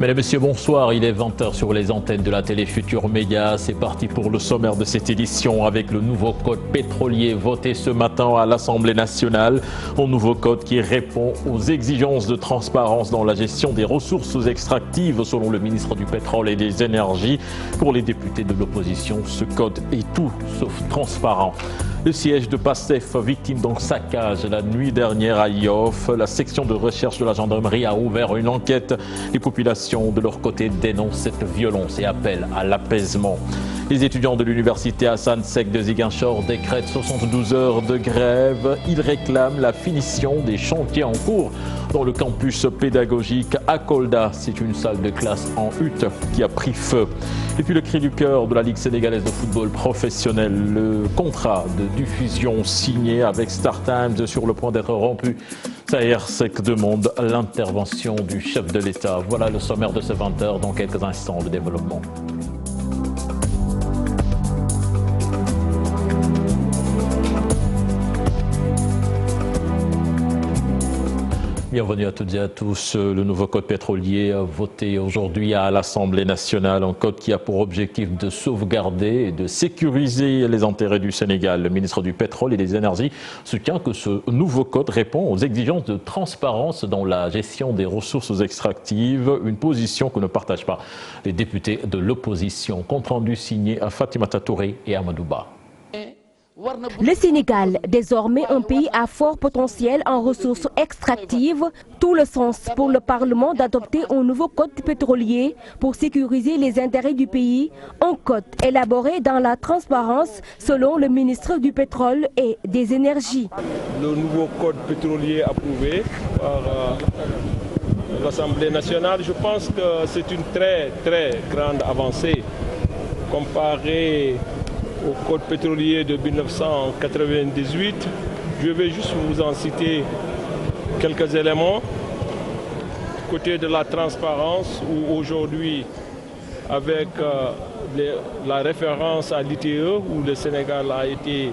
Mesdames et messieurs, bonsoir. Il est 20h sur les antennes de la télé Futur Média. C'est parti pour le sommaire de cette édition avec le nouveau code pétrolier voté ce matin à l'Assemblée nationale. Un nouveau code qui répond aux exigences de transparence dans la gestion des ressources extractives selon le ministre du Pétrole et des Énergies. Pour les députés de l'opposition, ce code est tout sauf transparent. Le siège de PASTEF, victime d'un saccage la nuit dernière à Yoff. La section de recherche de la gendarmerie a ouvert une enquête. Les populations de leur côté dénoncent cette violence et appellent à l'apaisement. Les étudiants de l'université Hassan Sek de Ziguinchor décrètent 72 heures de grève. Ils réclament la finition des chantiers en cours dans le campus pédagogique à Kolda. C'est une salle de classe en hutte qui a pris feu. Et puis le cri du cœur de la Ligue sénégalaise de football professionnel. Le contrat de diffusion signé avec StarTimes sur le point d'être rompu. Saher Seck demande l'intervention du chef de l'État. Voilà le sommaire de ce 20h. Dans quelques instants, le développement. Bienvenue à toutes et à tous. Le nouveau code pétrolier voté aujourd'hui à l'Assemblée nationale, un code qui a pour objectif de sauvegarder et de sécuriser les intérêts du Sénégal. Le ministre du Pétrole et des Énergies soutient que ce nouveau code répond aux exigences de transparence dans la gestion des ressources extractives, une position que ne partagent pas les députés de l'opposition. Compte rendu signé à Fatimata Touré et Amadou Ba. Le Sénégal, désormais un pays à fort potentiel en ressources extractives, tout le sens pour le Parlement d'adopter un nouveau code pétrolier pour sécuriser les intérêts du pays, un code élaboré dans la transparence selon le ministre du Pétrole et des Énergies. Le nouveau code pétrolier approuvé par l'Assemblée nationale, je pense que c'est une très grande avancée comparée au code pétrolier de 1998. Je vais juste vous en citer quelques éléments. Côté de la transparence, où aujourd'hui, avec la référence à l'ITE, où le Sénégal a été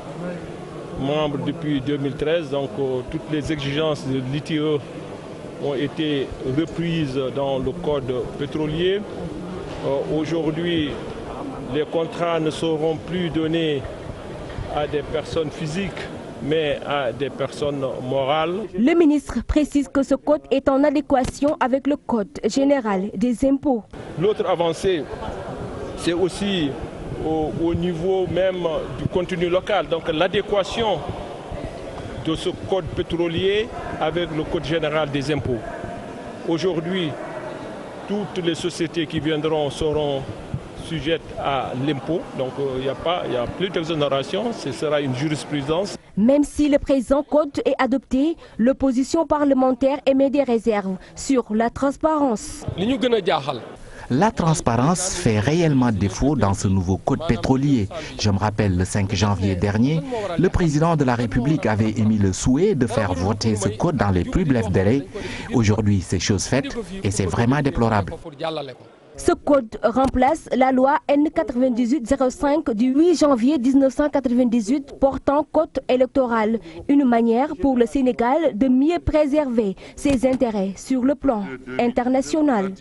membre depuis 2013, donc toutes les exigences de l'ITE ont été reprises dans le code pétrolier. Aujourd'hui, les contrats ne seront plus donnés à des personnes physiques, mais à des personnes morales. Le ministre précise que ce code est en adéquation avec le Code général des impôts. L'autre avancée, c'est aussi au niveau même du contenu local, donc l'adéquation de ce code pétrolier avec le Code général des impôts. Aujourd'hui, toutes les sociétés qui viendront seront sujettes à l'impôt, donc il n'y a plus d'exonération, ce sera une jurisprudence. Même si le présent code est adopté, l'opposition parlementaire émet des réserves sur la transparence. La transparence fait réellement défaut dans ce nouveau code pétrolier. Je me rappelle, le 5 janvier dernier, le président de la République avait émis le souhait de faire voter ce code dans les plus brefs délais. Aujourd'hui, c'est chose faite et c'est vraiment déplorable. Ce code remplace la loi N9805 du 8 janvier 1998 portant code électoral, une manière pour le Sénégal de mieux préserver ses intérêts sur le plan international.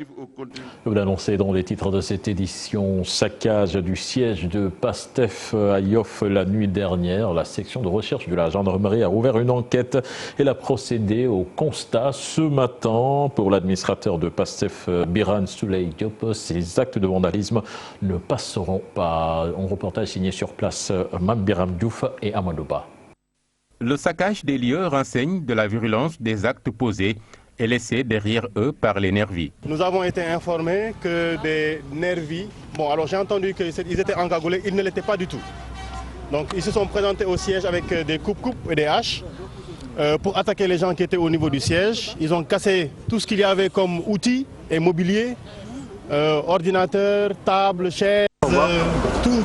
Vous l'annoncez dans les titres de cette édition, saccage du siège de PASTEF à Yoff la nuit dernière. La section de recherche de la gendarmerie a ouvert une enquête. Elle a procédé au constat ce matin pour l'administrateur de PASTEF, Biran Souley Diop. Ces actes de vandalisme ne passeront pas. Un reportage signé sur place, Mambiram Diouf et Amadou Ba. Le saccage des lieux renseigne de la virulence des actes posés et laissés derrière eux par les nervis. Nous avons été informés que des nervis, alors j'ai entendu qu'ils étaient encagoulés, ils ne l'étaient pas du tout. Donc ils se sont présentés au siège avec des coupes et des haches pour attaquer les gens qui étaient au niveau du siège. Ils ont cassé tout ce qu'il y avait comme outils et mobilier. Ordinateurs, tables, chaises, tout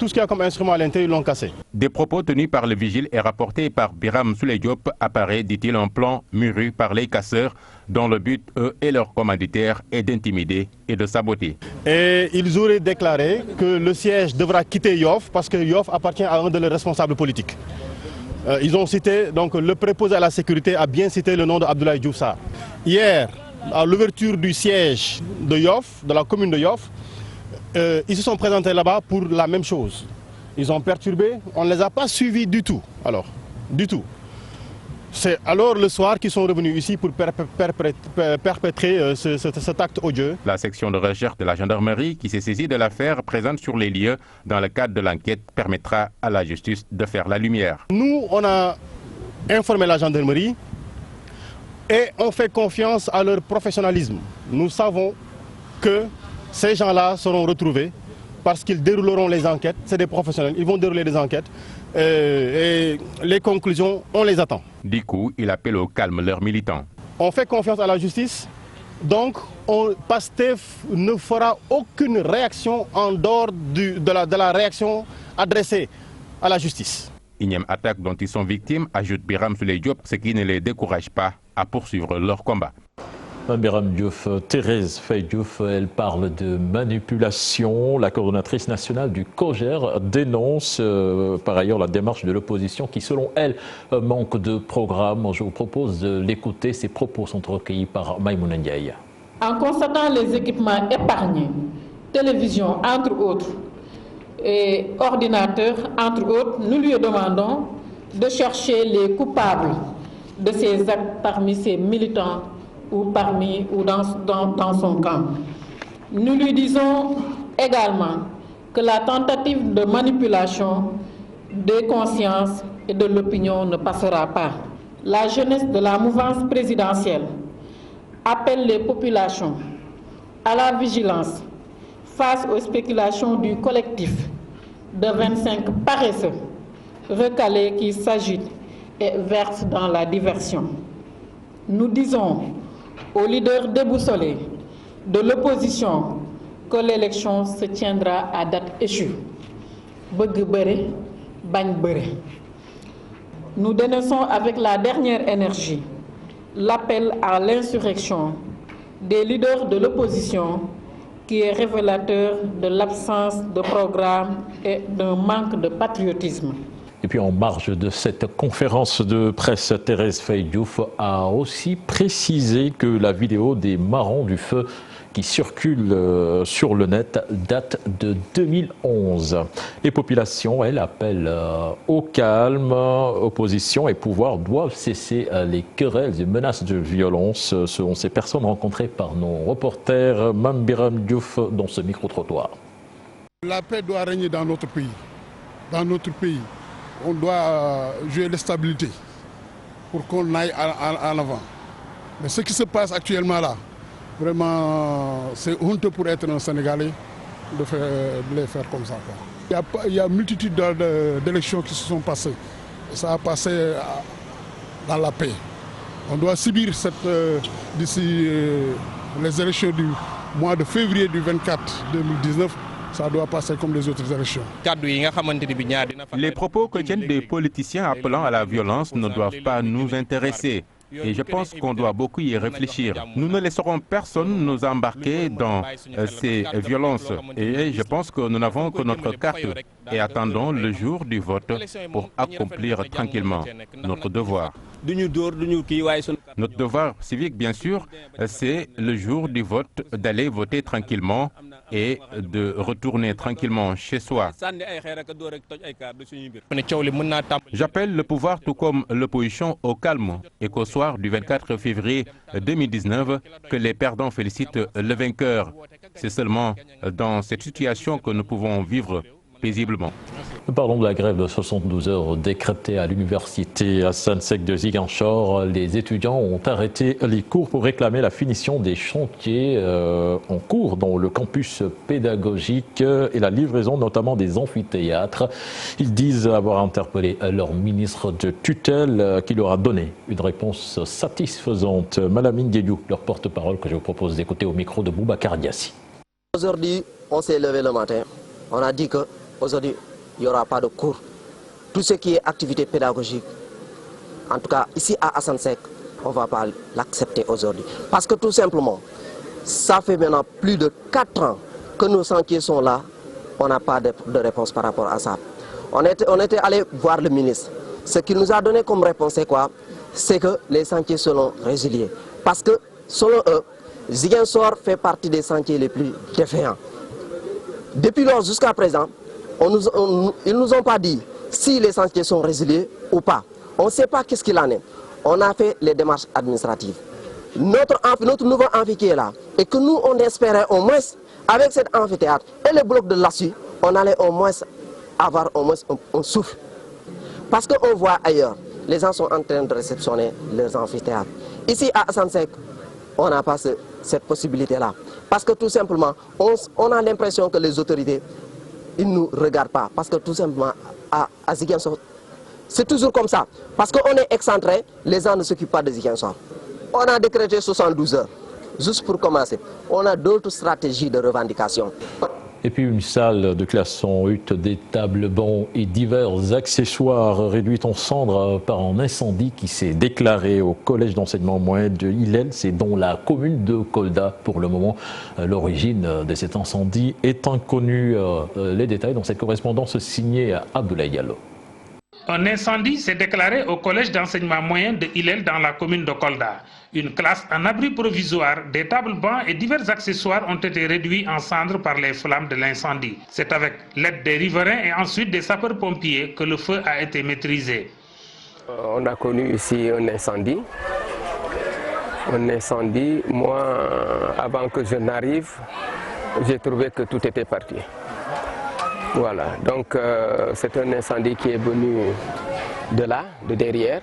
ce qu'il y a comme instrument à l'intérieur, ils l'ont cassé. Des propos tenus par le vigile et rapportés par Biram Souley Diop apparaît, dit-il, un plan mûri par les casseurs dont le but, eux et leurs commanditaires, est d'intimider et de saboter. Et ils auraient déclaré que le siège devra quitter Yoff parce que Yoff appartient à un de leurs responsables politiques. Ils ont cité, donc le préposé à la sécurité a bien cité le nom d'Abdoulaye Diouf Sarr. Hier, à l'ouverture du siège de Yoff, de la commune de Yoff, ils se sont présentés là-bas pour la même chose. Ils ont perturbé, on ne les a pas suivis du tout. Alors, du tout. C'est alors le soir qu'ils sont revenus ici pour perpétrer cet acte odieux. La section de recherche de la gendarmerie qui s'est saisie de l'affaire présente sur les lieux dans le cadre de l'enquête permettra à la justice de faire la lumière. Nous, on a informé la gendarmerie et on fait confiance à leur professionnalisme. Nous savons que ces gens-là seront retrouvés parce qu'ils dérouleront les enquêtes. C'est des professionnels, ils vont dérouler des enquêtes et les conclusions, on les attend. Du coup, il appelle au calme leurs militants. On fait confiance à la justice, donc PASTEF ne fera aucune réaction en dehors de la réaction adressée à la justice. Énième attaque dont ils sont victimes, ajoute Biram Souleye Diop, ce qui ne les décourage pas à poursuivre leur combat. Biram Diouf, Thérèse Faye Diouf, elle parle de manipulation. La coordonnatrice nationale du COJER dénonce par ailleurs la démarche de l'opposition qui, selon elle, manque de programme. Je vous propose de l'écouter. Ses propos sont recueillis par Maïmouna Ndiaye. En constatant les équipements épargnés, télévision entre autres, et ordinateurs entre autres, nous lui demandons de chercher les coupables de ces actes parmi ses militants ou dans son camp. Nous lui disons également que la tentative de manipulation des consciences et de l'opinion ne passera pas. La jeunesse de la mouvance présidentielle appelle les populations à la vigilance face aux spéculations du collectif de 25 paresseux recalés qui s'agitent et versent dans la diversion. Nous disons aux leaders déboussolés de l'opposition que l'élection se tiendra à date échue. Nous dénonçons avec la dernière énergie l'appel à l'insurrection des leaders de l'opposition qui est révélateur de l'absence de programme et d'un manque de patriotisme. Et puis en marge de cette conférence de presse, Thérèse Faye Diouf a aussi précisé que la vidéo des marrons du feu qui circule sur le net date de 2011. Les populations, elles, appellent au calme. Opposition et pouvoir doivent cesser les querelles et menaces de violence, selon ces personnes rencontrées par nos reporters Biram Diouf dans ce micro-trottoir. La paix doit régner dans notre pays. Dans notre pays, on doit jouer la stabilité pour qu'on aille en avant. Mais ce qui se passe actuellement là, vraiment, c'est honteux pour être un Sénégalais de les faire comme ça, quoi. Il y a multitude d'élections qui se sont passées. Ça a passé dans la paix. On doit subir d'ici les élections du mois de février du 24 2019. Ça doit passer comme les autres élections. Les propos que tiennent des politiciens appelant à la violence ne doivent pas nous intéresser. Et je pense qu'on doit beaucoup y réfléchir. Nous ne laisserons personne nous embarquer dans ces violences. Et je pense que nous n'avons que notre carte et attendons le jour du vote pour accomplir tranquillement notre devoir. Notre devoir civique, bien sûr, c'est le jour du vote d'aller voter tranquillement et de retourner tranquillement chez soi. J'appelle le pouvoir tout comme l'opposition au calme et qu'au soir du 24 février 2019, que les perdants félicitent le vainqueur. C'est seulement dans cette situation que nous pouvons vivre paisiblement. Nous parlons de la grève de 72 heures décrétée à l'université Hassan Sek de Ziguinchor. Les étudiants ont arrêté les cours pour réclamer la finition des chantiers en cours dans le campus pédagogique et la livraison notamment des amphithéâtres. Ils disent avoir interpellé leur ministre de tutelle qui leur a donné une réponse satisfaisante. Malamine Diédiou, leur porte-parole, que je vous propose d'écouter au micro de Boubacar Diassi. Aujourd'hui, on s'est levé le matin. On a dit que aujourd'hui, il n'y aura pas de cours. Tout ce qui est activité pédagogique, en tout cas ici à Hassan Sek, on ne va pas l'accepter aujourd'hui. Parce que tout simplement, ça fait maintenant plus de 4 ans que nos chantiers sont là. On n'a pas de réponse par rapport à ça. On était allé voir le ministre. Ce qu'il nous a donné comme réponse, c'est quoi? C'est que les chantiers seront résiliés. Parce que selon eux, Ziguinchor fait partie des sentiers les plus défaillants. Depuis lors jusqu'à présent, ils ne nous ont pas dit si les sentiers sont résiliés ou pas. On ne sait pas qu'est-ce qu'il en est. On a fait les démarches administratives. Notre nouveau amphi qui est là, et que nous on espérait au moins, avec cet amphithéâtre et le bloc de l'ASU, on allait au moins avoir un souffle. Parce qu'on voit ailleurs, les gens sont en train de réceptionner leurs amphithéâtres. Ici à Assane Seck, on n'a pas cette possibilité-là. Parce que tout simplement, on a l'impression que les autorités, ils ne nous regardent pas. Parce que tout simplement, à Ziguinchor, c'est toujours comme ça. Parce qu'on est excentré, les gens ne s'occupent pas de Ziguinchor. On a décrété 72 heures, juste pour commencer. On a d'autres stratégies de revendication. Et puis une salle de classe en hutte, des tables, bancs et divers accessoires réduits en cendres par un incendie qui s'est déclaré au collège d'enseignement moyen de Hillel, c'est dans la commune de Kolda. Pour le moment, l'origine de cet incendie est inconnue. Les détails dans cette correspondance signée à Abdoulaye Diallo. Un incendie s'est déclaré au collège d'enseignement moyen de Hillel dans la commune de Kolda. Une classe en abri provisoire, des tables bancs et divers accessoires ont été réduits en cendres par les flammes de l'incendie. C'est avec l'aide des riverains et ensuite des sapeurs-pompiers que le feu a été maîtrisé. On a connu ici un incendie. Moi, avant que je n'arrive, j'ai trouvé que tout était parti. Voilà, donc c'est un incendie qui est venu de là, de derrière.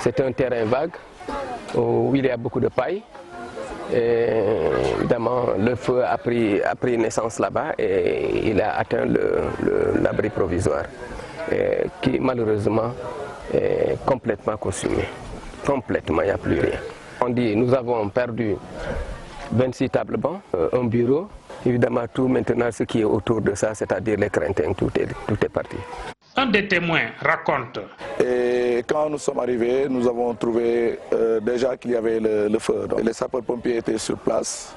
C'est un terrain vague où il y a beaucoup de paille. Et évidemment, le feu a pris naissance là-bas et il a atteint l'abri provisoire, qui malheureusement est complètement consumé. Complètement, il n'y a plus rien. On dit nous avons perdu 26 tables bancs, un bureau. Évidemment, tout maintenant, ce qui est autour de ça, c'est-à-dire les craintes, tout est parti. Un des témoins raconte. Et quand nous sommes arrivés, nous avons trouvé déjà qu'il y avait le feu. Donc, les sapeurs-pompiers étaient sur place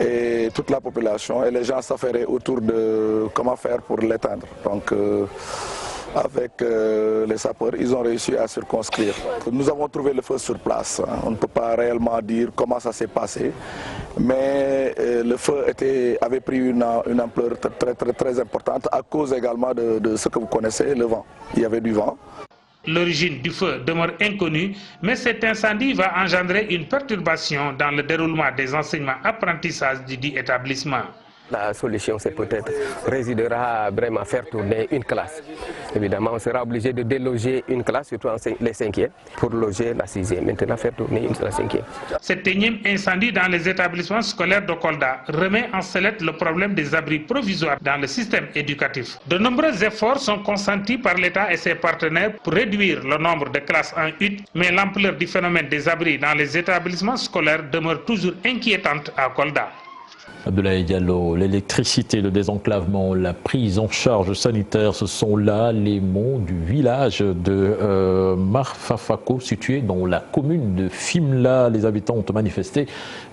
et toute la population et les gens s'affairaient autour de comment faire pour l'éteindre. Donc, avec les sapeurs, ils ont réussi à circonscrire. Nous avons trouvé le feu sur place. On ne peut pas réellement dire comment ça s'est passé, mais le feu avait pris une ampleur très importante à cause également de ce que vous connaissez, le vent. Il y avait du vent. L'origine du feu demeure inconnue, mais cet incendie va engendrer une perturbation dans le déroulement des enseignements-apprentissages du dit établissement. La solution, c'est peut-être résidera vraiment à faire tourner une classe. Évidemment, on sera obligé de déloger une classe, surtout les 5e, pour loger la 6e. Maintenant, faire tourner la 5e. Cet énième incendie dans les établissements scolaires de Kolda remet en sellette le problème des abris provisoires dans le système éducatif. De nombreux efforts sont consentis par l'État et ses partenaires pour réduire le nombre de classes en hutte, mais l'ampleur du phénomène des abris dans les établissements scolaires demeure toujours inquiétante à Kolda. Abdoulaye Diallo, l'électricité, le désenclavement, la prise en charge sanitaire, ce sont là les mots du village de Marfafako, situé dans la commune de Fimela. Les habitants ont manifesté,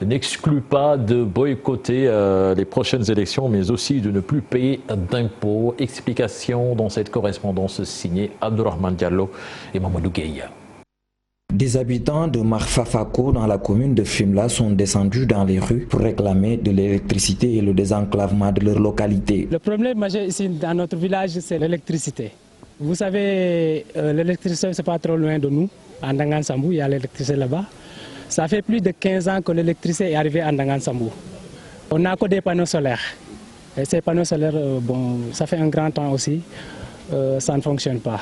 n'excluent pas de boycotter les prochaines élections, mais aussi de ne plus payer d'impôts. Explication dans cette correspondance signée Abdourahmane Diallo et Mamadou Gueye. Des habitants de Marfafako dans la commune de Fimela sont descendus dans les rues pour réclamer de l'électricité et le désenclavement de leur localité. Le problème majeur ici dans notre village, c'est l'électricité. Vous savez, l'électricité, c'est pas trop loin de nous. À Ndangan-Sambou, il y a l'électricité là-bas. Ça fait plus de 15 ans que l'électricité est arrivée à Ndangan-Sambou. On n'a que des panneaux solaires. Et ces panneaux solaires, bon, ça fait un grand temps aussi, ça ne fonctionne pas.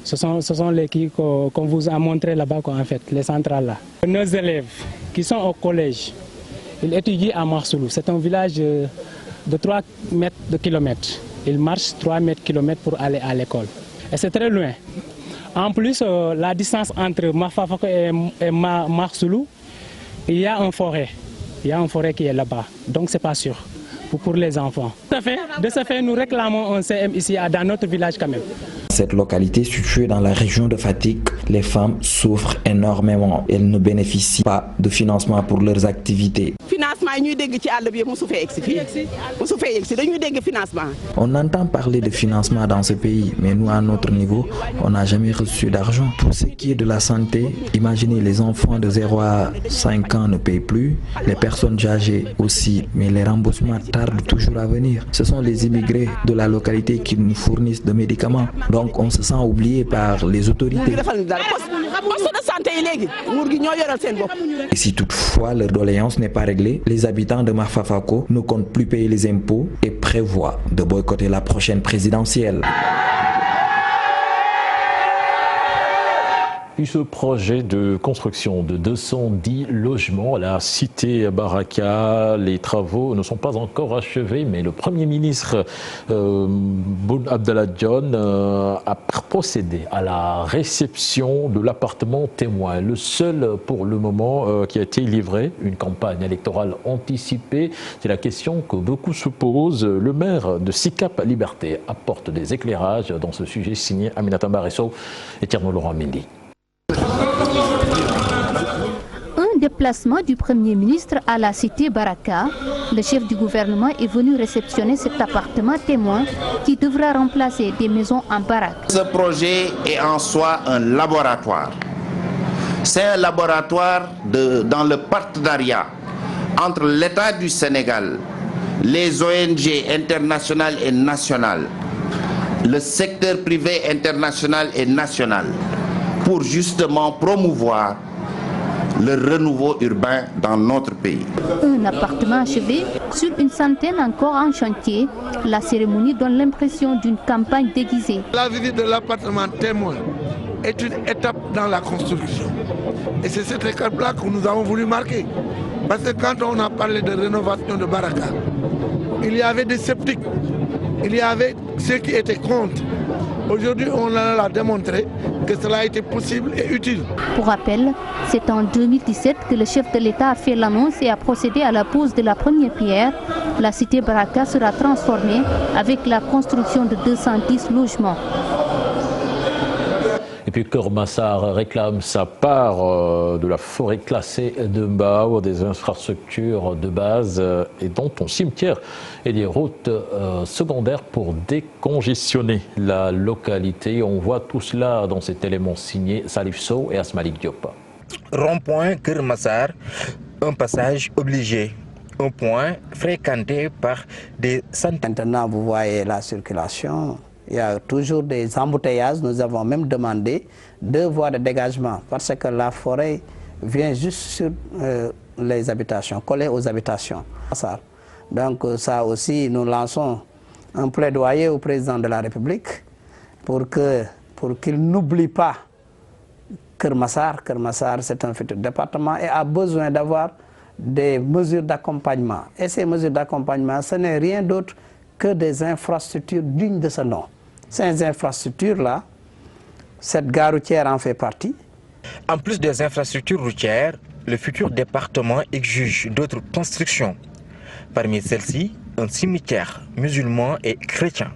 Ce sont les qui qu'on vous a montré là-bas, en fait, les centrales là. Nos élèves qui sont au collège, ils étudient à Marsoulou. C'est un village de 3 mètres de kilomètre. Ils marchent 3 mètres kilomètres pour aller à l'école. Et c'est très loin. En plus, la distance entre Marfafako et Marsoulou, il y a une forêt. Il y a une forêt qui est là-bas. Donc c'est pas sûr pour les enfants. De ce fait, nous réclamons un CM ici dans notre village quand même. Cette localité située dans la région de Fatick, les femmes souffrent énormément. Elles ne bénéficient pas de financement pour leurs activités. Financement On entend parler de financement dans ce pays, mais nous, à notre niveau, on n'a jamais reçu d'argent. Pour ce qui est de la santé, imaginez les enfants de 0 à 5 ans ne payent plus, les personnes âgées aussi, mais les remboursements tardent toujours à venir. Ce sont les immigrés de la localité qui nous fournissent de médicaments, donc on se sent oublié par les autorités. Et si toutefois leur doléance n'est pas réglée, les habitants de Marfafako ne comptent plus payer les impôts et prévoient de boycotter la prochaine présidentielle. Puis ce projet de construction de 210 logements à la cité Baraka, les travaux ne sont pas encore achevés, mais le Premier ministre Boun Abdallah Dionne a procédé à la réception de l'appartement témoin, le seul pour le moment qui a été livré. Une campagne électorale anticipée, c'est la question que beaucoup se posent. Le maire de Sicap Liberté apporte des éclairages dans ce sujet, signé Aminata Baresso et Tierno Laurent Mendy. Un déplacement du Premier ministre à la cité Baraka, le chef du gouvernement est venu réceptionner cet appartement témoin qui devra remplacer des maisons en baraque. Ce projet est en soi un laboratoire. C'est un laboratoire dans le partenariat entre l'État du Sénégal, les ONG internationales et nationales, le secteur privé international et national, pour justement promouvoir le renouveau urbain dans notre pays. Un appartement achevé sur une centaine encore en chantier. La cérémonie donne l'impression d'une campagne déguisée. La visite de l'appartement témoin est une étape dans la construction. Et c'est cette étape-là que nous avons voulu marquer. Parce que quand on a parlé de rénovation de Baraka, il y avait des sceptiques, il y avait ceux qui étaient contre. Aujourd'hui, on a démontré que cela a été possible et utile. Pour rappel, c'est en 2017 que le chef de l'État a fait l'annonce et a procédé à la pose de la première pierre. La cité Baraka sera transformée avec la construction de 210 logements. Et puis Keur Massar réclame sa part de la forêt classée de Mbao, des infrastructures de base et dont un cimetière et des routes secondaires pour décongestionner la localité. On voit tout cela dans cet élément signé Salif Sow et Asmalik Diop. Rond-point Keur Massar, un passage obligé. Un point fréquenté par des centaines. Maintenant, vous voyez la circulation. Il y a toujours des embouteillages. Nous avons même demandé 2 voies de dégagement parce que la forêt vient juste sur les habitations, collée aux habitations. Donc ça aussi, nous lançons un plaidoyer au président de la République pour qu'il n'oublie pas Keur Massar. Keur Massar, c'est un futur département et a besoin d'avoir des mesures d'accompagnement. Et ces mesures d'accompagnement, ce n'est rien d'autre que des infrastructures dignes de ce nom. Ces infrastructures-là, cette gare routière en fait partie. En plus des infrastructures routières, le futur département exige d'autres constructions. Parmi celles-ci, un cimetière musulman et chrétien.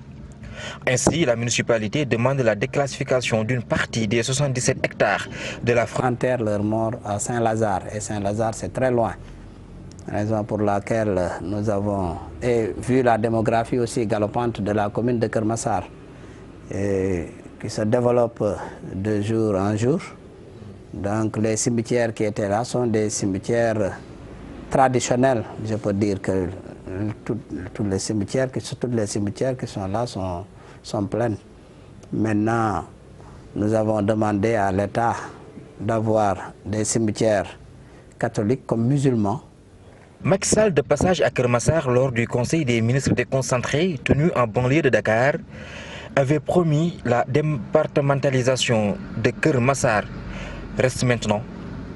Ainsi, la municipalité demande la déclassification d'une partie des 77 hectares de la frontière. Enterrent leurs morts à Saint-Lazare, et Saint-Lazare c'est très loin. Raison pour laquelle nous avons, et vu la démographie aussi galopante de la commune de Keur Massar, qui se développe de jour en jour, donc les cimetières qui étaient là sont des cimetières traditionnels. Je peux dire que tous les cimetières qui sont là sont pleins. Maintenant, nous avons demandé à l'État d'avoir des cimetières catholiques comme musulmans. Macky Sall, de passage à Keur Massar lors du Conseil des ministres déconcentrés tenu en banlieue de Dakar, avait promis la départementalisation de Keur Massar. Reste maintenant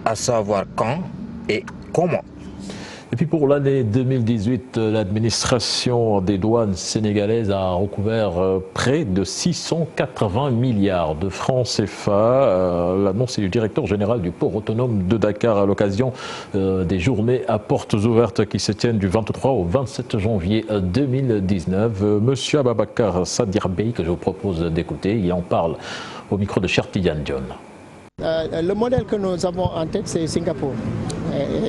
à savoir quand et comment. Et puis pour l'année 2018, l'administration des douanes sénégalaises a recouvert près de 680 milliards de francs CFA. L'annonce est du directeur général du port autonome de Dakar à l'occasion des journées à portes ouvertes qui se tiennent du 23 au 27 janvier 2019. Monsieur Ababakar Sadir Bey, que je vous propose d'écouter, il en parle au micro de Chertidiane Dion. Le modèle que nous avons en tête, c'est Singapour.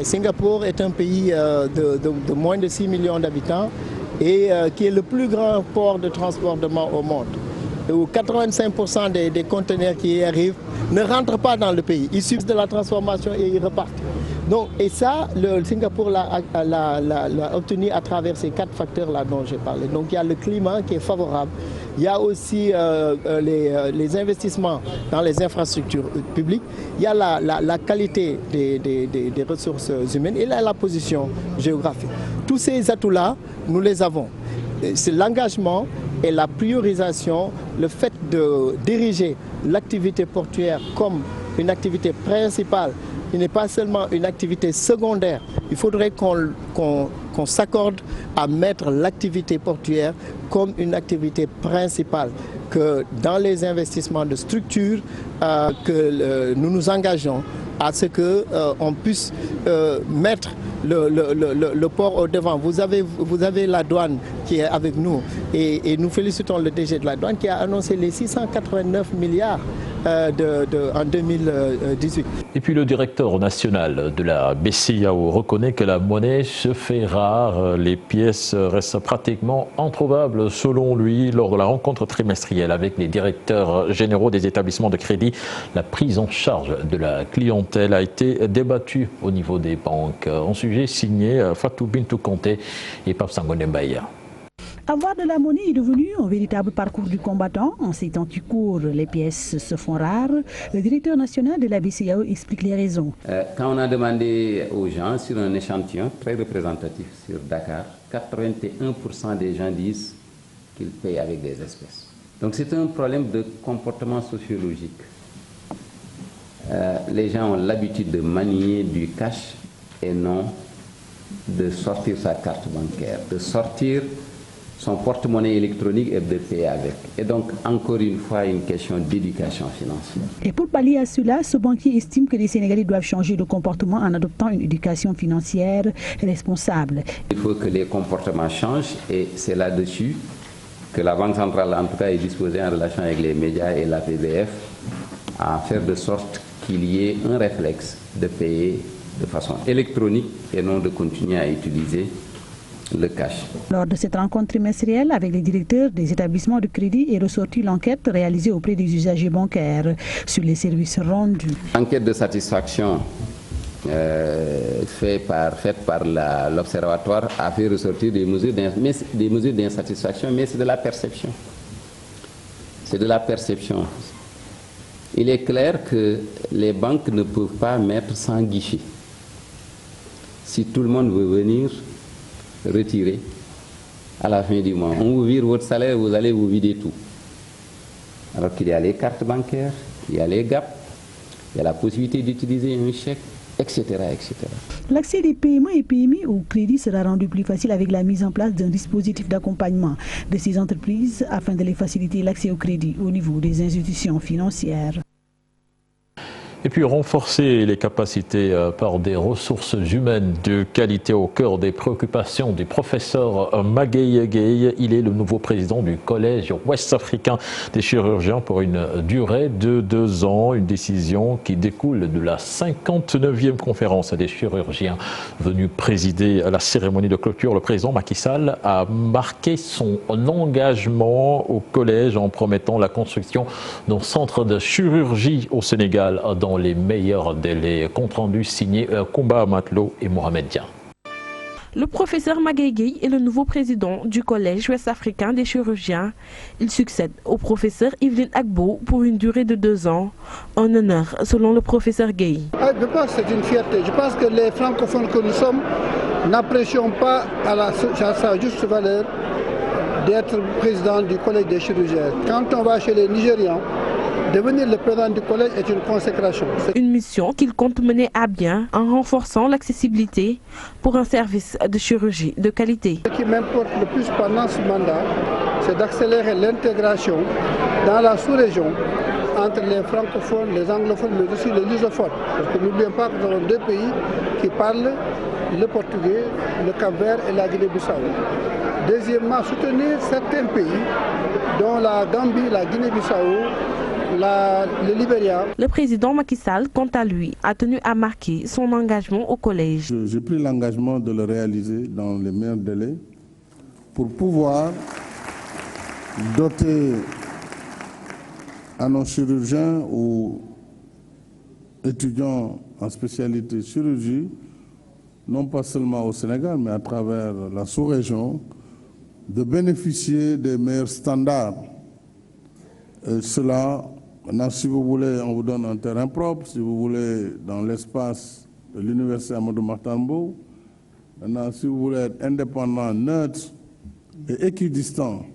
Singapour est un pays de moins de 6 millions d'habitants et qui est le plus grand port de transportement au monde, où 85% des conteneurs qui y arrivent ne rentrent pas dans le pays. Ils subissent de la transformation et ils repartent. Donc, et ça, le Singapour l'a obtenu à travers ces 4 facteurs-là dont j'ai parlé. Donc il y a le climat qui est favorable, il y a aussi les investissements dans les infrastructures publiques, il y a la qualité des ressources humaines et la position géographique. Tous ces atouts-là, nous les avons. C'est l'engagement et la priorisation, le fait de diriger l'activité portuaire comme une activité principale, qui n'est pas seulement une activité secondaire. Il faudrait qu'on s'accorde à mettre l'activité portuaire comme une activité principale, que dans les investissements de structure, que nous nous engageons à ce qu'on puisse mettre le port au devant. Vous avez la douane qui est avec nous et nous félicitons le DG de la douane qui a annoncé les 689 milliards en 2018. Et puis le directeur national de la BCEAO reconnaît que la monnaie se fait rare. Les pièces restent pratiquement introuvables selon lui. Lors de la rencontre trimestrielle avec les directeurs généraux des établissements de crédit, la prise en charge de la clientèle a été débattue au niveau des banques. Un sujet signé Fatou Bintou Conté et Pape Sangone Mbaye. Avoir de la monnaie est devenu un véritable parcours du combattant. En ces temps qui courent, les pièces se font rares. Le directeur national de la BCEAO explique les raisons. Quand on a demandé aux gens sur un échantillon très représentatif sur Dakar, 81% des gens disent qu'ils payent avec des espèces. Donc c'est un problème de comportement sociologique. Les gens ont l'habitude de manier du cash et non de sortir sa carte bancaire, de sortir son porte-monnaie électronique et de payer avec. Et donc, encore une fois, une question d'éducation financière. Et pour pallier à cela, ce banquier estime que les Sénégalais doivent changer de comportement en adoptant une éducation financière responsable. Il faut que les comportements changent et c'est là-dessus que la Banque centrale, en tout cas, est disposée en relation avec les médias et la PBF à faire de sorte qu'il y ait un réflexe de payer de façon électronique et non de continuer à utiliser le cash. Lors de cette rencontre trimestrielle avec les directeurs des établissements de crédit est ressortie l'enquête réalisée auprès des usagers bancaires sur les services rendus. L'enquête de satisfaction faite par l'Observatoire a fait ressortir des mesures d'insatisfaction, mais c'est de la perception. C'est de la perception. Il est clair que les banques ne peuvent pas mettre sans guichet. Si tout le monde veut venir retirer à la fin du mois, on vous vire votre salaire, vous allez vous vider tout. Alors qu'il y a les cartes bancaires, il y a les GAP, il y a la possibilité d'utiliser un chèque, etc., etc. L'accès des PME et PMI au crédit sera rendu plus facile avec la mise en place d'un dispositif d'accompagnement de ces entreprises afin de les faciliter l'accès au crédit au niveau des institutions financières. Et puis renforcer les capacités par des ressources humaines de qualité au cœur des préoccupations du professeur Magaye Gueye. Il est le nouveau président du Collège ouest-africain des chirurgiens pour une durée de 2 ans. Une décision qui découle de la 59e conférence des chirurgiens venue présider la cérémonie de clôture. Le président Macky Sall a marqué son engagement au collège en promettant la construction d'un centre de chirurgie au Sénégal dans les meilleurs délais. Compte rendu signé Koumba Matlo et Mohamed Dia. Le professeur Magaye Gueye est le nouveau président du Collège ouest-africain des chirurgiens. Il succède au professeur Yveline Agbo pour une durée de 2 ans. Un honneur selon le professeur Gueye. Je pense que c'est une fierté. Je pense que les francophones que nous sommes n'apprécions pas à sa juste valeur d'être président du Collège des chirurgiens. Quand on va chez les Nigérians, devenir le président du collège est une consécration. Une mission qu'il compte mener à bien en renforçant l'accessibilité pour un service de chirurgie de qualité. Ce qui m'importe le plus pendant ce mandat, c'est d'accélérer l'intégration dans la sous-région entre les francophones, les anglophones, mais aussi les lusophones. Parce que n'oublions pas que nous avons 2 pays qui parlent le portugais, le Cap-Vert et la Guinée-Bissau. Deuxièmement, soutenir certains pays, dont la Gambie, la Guinée-Bissau, le Libéria. Le président Macky Sall, quant à lui, a tenu à marquer son engagement au collège. J'ai pris l'engagement de le réaliser dans les meilleurs délais pour pouvoir doter à nos chirurgiens ou étudiants en spécialité chirurgie, non pas seulement au Sénégal, mais à travers la sous-région, de bénéficier des meilleurs standards. Et cela, maintenant, si vous voulez, on vous donne un terrain propre, si vous voulez, dans l'espace de l'université Amadou Mahtar Mbow. Maintenant, si vous voulez être indépendant, neutre et équidistant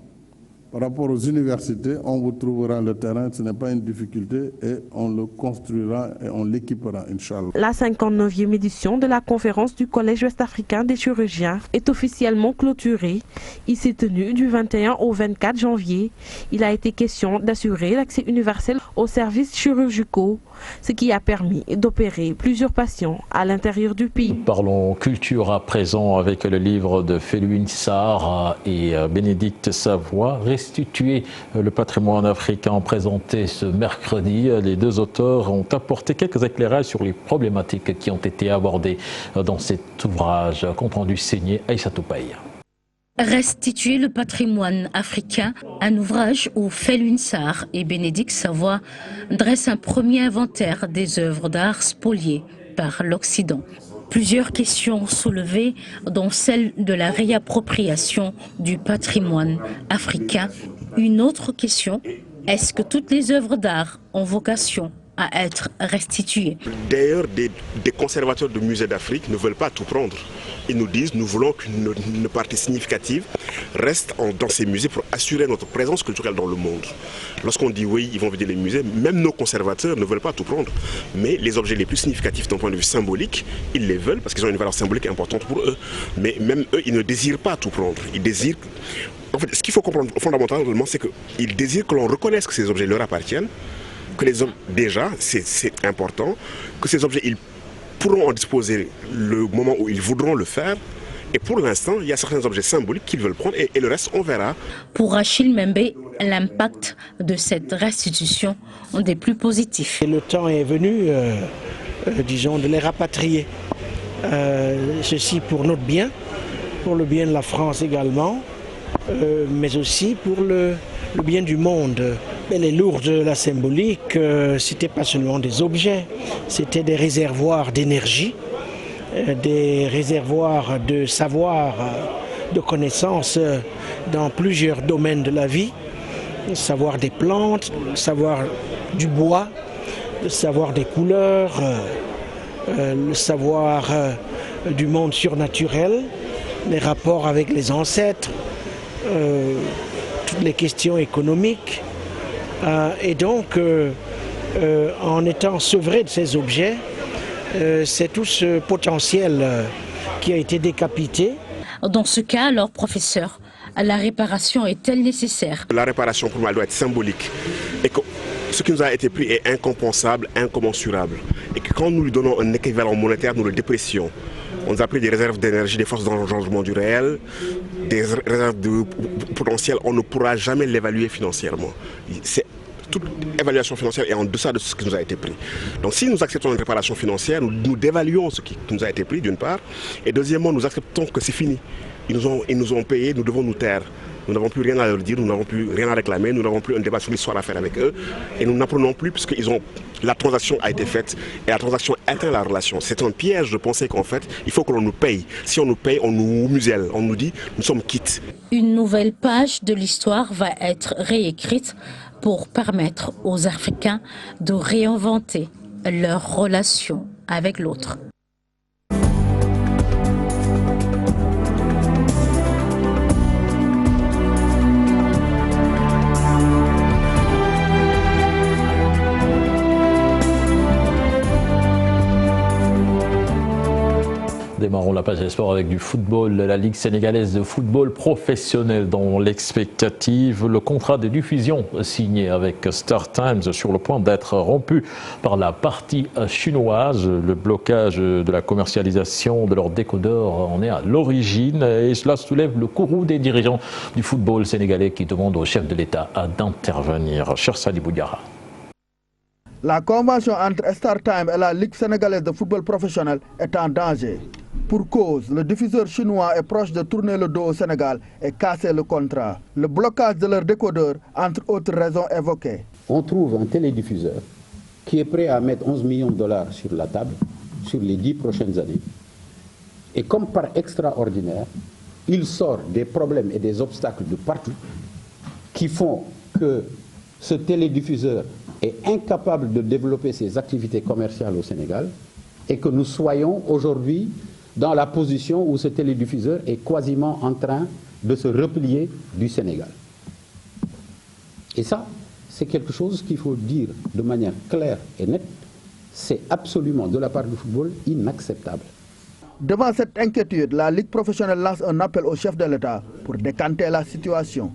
par rapport aux universités, on vous trouvera le terrain, ce n'est pas une difficulté et on le construira et on l'équipera, Inch'Allah. La 59e édition de la conférence du Collège ouest-africain des chirurgiens est officiellement clôturée. Il s'est tenu du 21 au 24 janvier. Il a été question d'assurer l'accès universel aux services chirurgicaux, ce qui a permis d'opérer plusieurs patients à l'intérieur du pays. Parlons culture à présent avec le livre de Felwine Sarr et Bénédicte Savoie, Restituer le patrimoine africain, présenté ce mercredi. Les deux auteurs ont apporté quelques éclairages sur les problématiques qui ont été abordées dans cet ouvrage. Compte rendu signé Aïssatou Paye. Restituer le patrimoine africain, un ouvrage où Felwine Sarr et Bénédicte Savoie dressent un premier inventaire des œuvres d'art spoliées par l'Occident. Plusieurs questions soulevées, dont celle de la réappropriation du patrimoine africain. Une autre question, est-ce que toutes les œuvres d'art ont vocation à être restituées? D'ailleurs, des conservateurs de musées d'Afrique ne veulent pas tout prendre. Ils nous disent, nous voulons qu'une partie significative reste dans ces musées pour assurer notre présence culturelle dans le monde. Lorsqu'on dit oui, ils vont vider les musées, même nos conservateurs ne veulent pas tout prendre. Mais les objets les plus significatifs d'un point de vue symbolique, ils les veulent parce qu'ils ont une valeur symbolique importante pour eux. Mais même eux, ils ne désirent pas tout prendre. Ils désirent... En fait, ce qu'il faut comprendre fondamentalement, c'est qu'ils désirent que l'on reconnaisse que ces objets leur appartiennent, que les hommes, déjà, c'est important, que ces objets, ils pourront en disposer le moment où ils voudront le faire. Et pour l'instant, il y a certains objets symboliques qu'ils veulent prendre et le reste, on verra. Pour Achille Membe, l'impact de cette restitution est des plus positifs. Et le temps est venu, disons, de les rapatrier. Ceci pour notre bien, pour le bien de la France également, mais aussi pour le bien du monde. Elle est lourde, la symbolique, c'était pas seulement des objets, c'était des réservoirs d'énergie, des réservoirs de savoir, de connaissances dans plusieurs domaines de la vie, le savoir des plantes, le savoir du bois, le savoir des couleurs, le savoir du monde surnaturel, les rapports avec les ancêtres, toutes les questions économiques. Et donc, en étant sevré de ces objets, c'est tout ce potentiel qui a été décapité. Dans ce cas, alors, professeur, la réparation est-elle nécessaire? La réparation, pour moi, doit être symbolique. Et que ce qui nous a été pris est incompensable, incommensurable. Et que quand nous lui donnons un équivalent monétaire, nous le déprécions. On nous a pris des réserves d'énergie, des forces d'engendrement du réel, des réserves de potentiel. On ne pourra jamais l'évaluer financièrement. Toute évaluation financière est en deçà de ce qui nous a été pris. Donc si nous acceptons une réparation financière, nous dévaluons ce qui nous a été pris d'une part. Et deuxièmement, nous acceptons que c'est fini. Ils nous ont payé, nous devons nous taire. Nous n'avons plus rien à leur dire, nous n'avons plus rien à réclamer, nous n'avons plus un débat sur l'histoire à faire avec eux. Et nous n'apprenons plus puisque la transaction a été faite et la transaction atteint la relation. C'est un piège de penser qu'en fait, il faut que l'on nous paye. Si on nous paye, on nous muselle, on nous dit nous sommes quittes. Une nouvelle page de l'histoire va être réécrite pour permettre aux Africains de réinventer leur relation avec l'autre. Démarrons la page des sports avec du football. La Ligue sénégalaise de football professionnel dans l'expectative. Le contrat de diffusion signé avec Star Times sur le point d'être rompu par la partie chinoise. Le blocage de la commercialisation de leurs décodeurs en est à l'origine et cela soulève le courroux des dirigeants du football sénégalais qui demandent au chef de l'État d'intervenir. Cher Sali Boudiara. La convention entre Star Times et la Ligue sénégalaise de football professionnel est en danger. Pour cause, le diffuseur chinois est proche de tourner le dos au Sénégal et casser le contrat. Le blocage de leur décodeur, entre autres raisons évoquées. On trouve un télédiffuseur qui est prêt à mettre 11 millions de dollars sur la table sur les 10 prochaines années. Et comme par extraordinaire, il sort des problèmes et des obstacles de partout qui font que ce télédiffuseur est incapable de développer ses activités commerciales au Sénégal et que nous soyons aujourd'hui dans la position où ce télédiffuseur est quasiment en train de se replier du Sénégal. Et ça, c'est quelque chose qu'il faut dire de manière claire et nette. C'est absolument, de la part du football, inacceptable. Devant cette inquiétude, la Ligue professionnelle lance un appel au chef de l'État pour décanter la situation.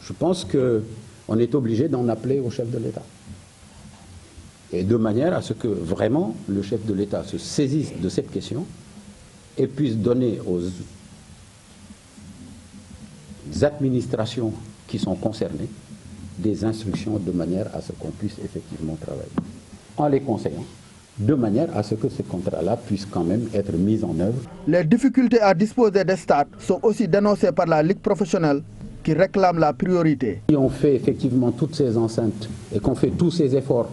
Je pense qu'on est obligé d'en appeler au chef de l'État. Et de manière à ce que vraiment le chef de l'État se saisisse de cette question et puisse donner aux administrations qui sont concernées des instructions de manière à ce qu'on puisse effectivement travailler. En les conseillant, de manière à ce que ce contrat-là puisse quand même être mis en œuvre. Les difficultés à disposer des stades sont aussi dénoncées par la Ligue professionnelle qui réclame la priorité. Si on fait effectivement toutes ces enceintes et qu'on fait tous ces efforts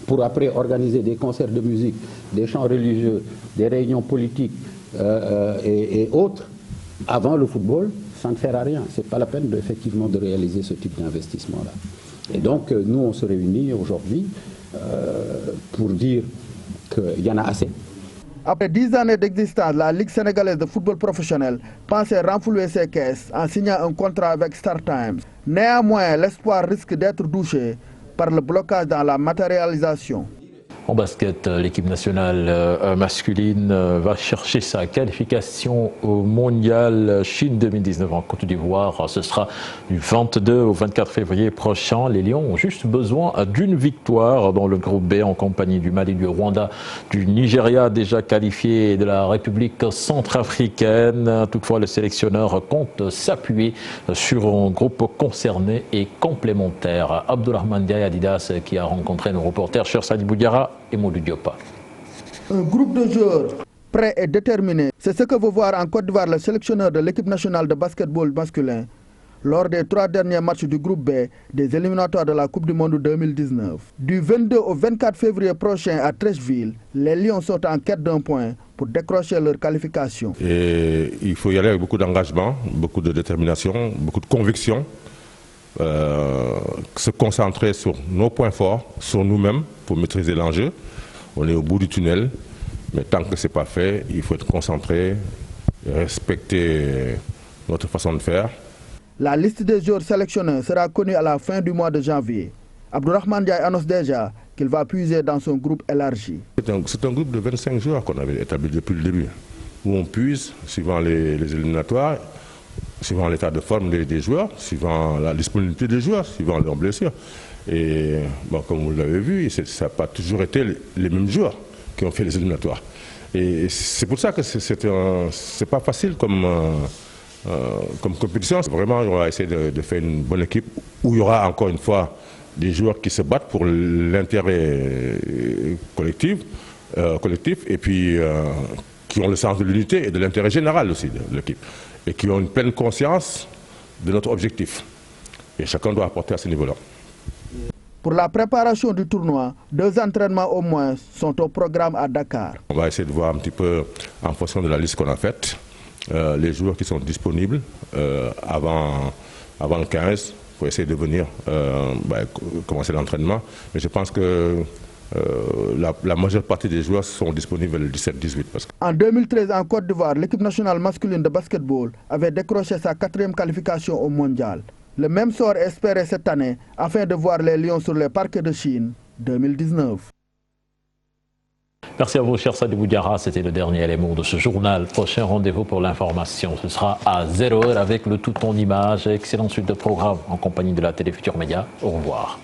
pour après organiser des concerts de musique, des chants religieux, des réunions politiques et autres, avant le football, ça ne sert à rien. Ce n'est pas la peine effectivement de réaliser ce type d'investissement-là. Et donc nous, on se réunit aujourd'hui pour dire qu'il y en a assez. Après 10 années d'existence, la Ligue sénégalaise de football professionnel pensait renflouer ses caisses en signant un contrat avec Star Times. Néanmoins, l'espoir risque d'être douché par le blocage dans la matérialisation. En basket, l'équipe nationale masculine va chercher sa qualification au mondial Chine 2019 en Côte d'Ivoire. Ce sera du 22 au 24 février prochain. Les Lions ont juste besoin d'une victoire dans le groupe B en compagnie du Mali, du Rwanda, du Nigeria déjà qualifié et de la République centrafricaine. Toutefois, le sélectionneur compte s'appuyer sur un groupe concerné et complémentaire. Abdourahmane Ndiaye Adidas qui a rencontré nos reporters Cheikh Sadibou Diarra et Modou Diop. Un groupe de joueurs prêts et déterminés, c'est ce que veut voir en Côte d'Ivoire le sélectionneur de l'équipe nationale de basketball masculin lors des 3 derniers matchs du groupe B des éliminatoires de la Coupe du Monde 2019. Du 22 au 24 février prochain à Treichville, les Lions sont en quête d'un point pour décrocher leur qualification. Et il faut y aller avec beaucoup d'engagement, beaucoup de détermination, beaucoup de conviction. Se concentrer sur nos points forts, sur nous-mêmes pour maîtriser l'enjeu. On est au bout du tunnel, mais tant que ce n'est pas fait, il faut être concentré, respecter notre façon de faire. La liste des joueurs sélectionnés sera connue à la fin du mois de janvier. Abdourahmane Ndiaye annonce déjà qu'il va puiser dans son groupe élargi. C'est un groupe de 25 joueurs qu'on avait établi depuis le début, où on puise suivant les éliminatoires, suivant l'état de forme des joueurs, suivant la disponibilité des joueurs, suivant leurs blessures. Et bon, comme vous l'avez vu, ça n'a pas toujours été les mêmes joueurs qui ont fait les éliminatoires. Et c'est pour ça que c'est pas facile comme compétition. Vraiment, on va essayer de faire une bonne équipe où il y aura encore une fois des joueurs qui se battent pour l'intérêt collectif et puis qui ont le sens de l'unité et de l'intérêt général aussi de l'équipe. Et qui ont une pleine conscience de notre objectif. Et chacun doit apporter à ce niveau-là. Pour la préparation du tournoi, 2 entraînements au moins sont au programme à Dakar. On va essayer de voir un petit peu, en fonction de la liste qu'on a faite, les joueurs qui sont disponibles avant le 15 pour essayer de venir commencer l'entraînement. Mais je pense que la majeure partie des joueurs sont disponibles le 17-18. En 2013, en Côte d'Ivoire, l'équipe nationale masculine de basketball avait décroché sa 4e qualification au mondial. Le même sort est espéré cette année afin de voir les Lions sur les parquets de Chine 2019. Merci à vous, cher Sadibou Diarra. C'était le dernier élément de ce journal. Prochain rendez-vous pour l'information. Ce sera à 0h avec le tout en images. Excellente suite de programme en compagnie de la Télé Futur Média. Au revoir.